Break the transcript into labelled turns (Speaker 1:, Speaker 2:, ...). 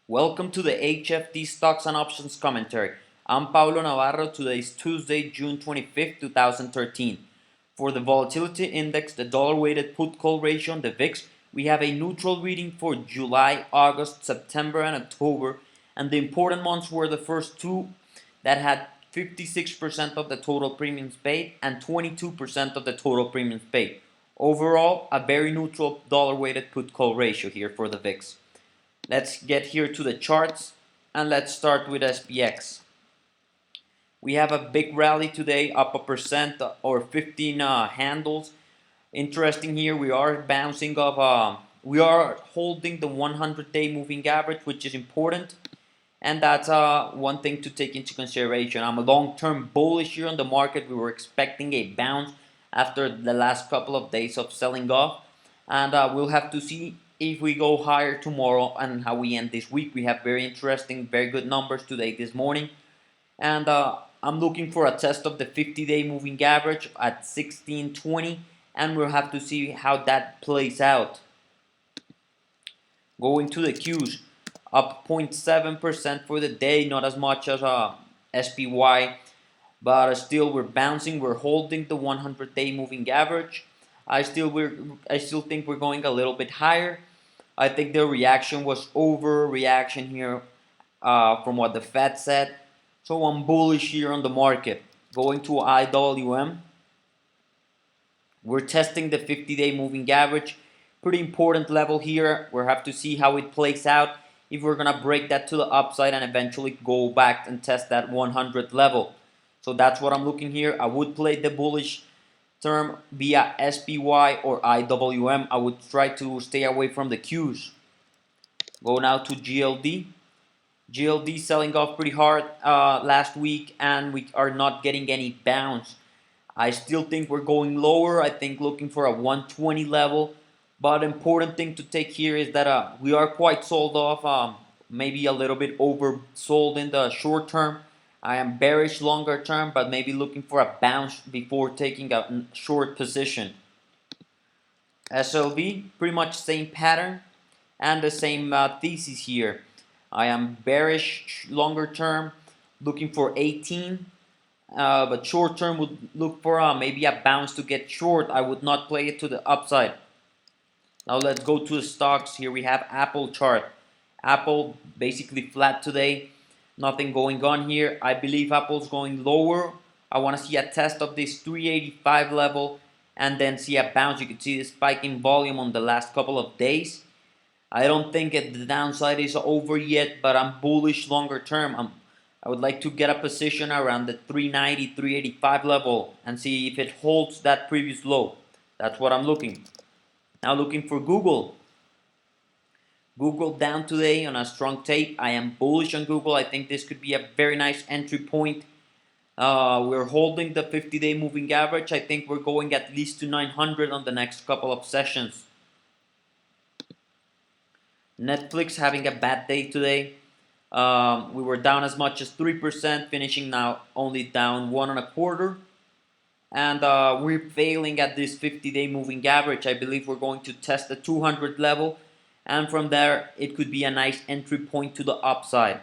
Speaker 1: Welcome to the HFT Stocks and Options Commentary. I'm Pablo Navarro. Today is Tuesday, June 25th, 2013. For the Volatility Index, the dollar-weighted put-call ratio on the VIX, we have a neutral reading for July, August, September, and October, and the important months were the first two that had 56% of the total premiums paid and 22% of the total premiums paid. Overall, a very neutral dollar-weighted put-call ratio here for the VIX. Let's get here to the charts and let's start with SPX. We have a big rally today, up a percent or 15 handles. Interesting here, we are bouncing off, we are holding the 100-day moving average, which is important. And that's one thing to take into consideration. I'm a long-term bullish here on the market. We were expecting a bounce after the last couple of days of selling off. And we'll have to see if we go higher tomorrow and how we end this week. We have very interesting, very good numbers today this morning. And I'm looking for a test of the 50-day moving average at 1620. And we'll have to see how that plays out. Going to the Qs, up 0.7% for the day, not as much as SPY, but still we're bouncing. We're holding the 100-day moving average. I still think we're going a little bit higher. I think the reaction was overreaction here from what the Fed said. So I'm bullish here on the market. Going to IWM, we're testing the 50-day moving average. Pretty important level here. We'll have to see how it plays out. If we're gonna break that to the upside and eventually go back and test that 100 level. So that's what I'm looking here. I would play the bullish term via SPY or IWM. I would try to stay away from the Qs. Go now to GLD. GLD selling off pretty hard last week, and we are not getting any bounce. I still think we're going lower. I think looking for a 120 level. But important thing to take here is that we are quite sold off, maybe a little bit oversold in the short term. I am bearish longer term, but maybe looking for a bounce before taking a short position. SLV, pretty much same pattern and the same thesis here. I am bearish longer term, looking for 18. But short term would look for maybe a bounce to get short. I would not play it to the upside. Now let's go to the stocks. Here we have Apple chart. Apple basically flat today. Nothing going on here. I believe Apple's going lower. I want to see a test of this 385 level and then see a bounce. You can see the spike in volume on the last couple of days. I don't think the downside is over yet, but I'm bullish longer term. I would like to get a position around the 390, 385 level and see if it holds that previous low. That's what I'm looking. Now looking for Google. Google down today on a strong tape. I am bullish on Google. I think this could be a very nice entry point. We're holding the 50-day moving average. I think we're going at least to 900 on the next couple of sessions. Netflix having a bad day today. We were down as much as 3%, finishing now only down 1.25%. And we're failing at this 50-day moving average. I believe we're going to test the 200 level. And from there, it could be a nice entry point to the upside.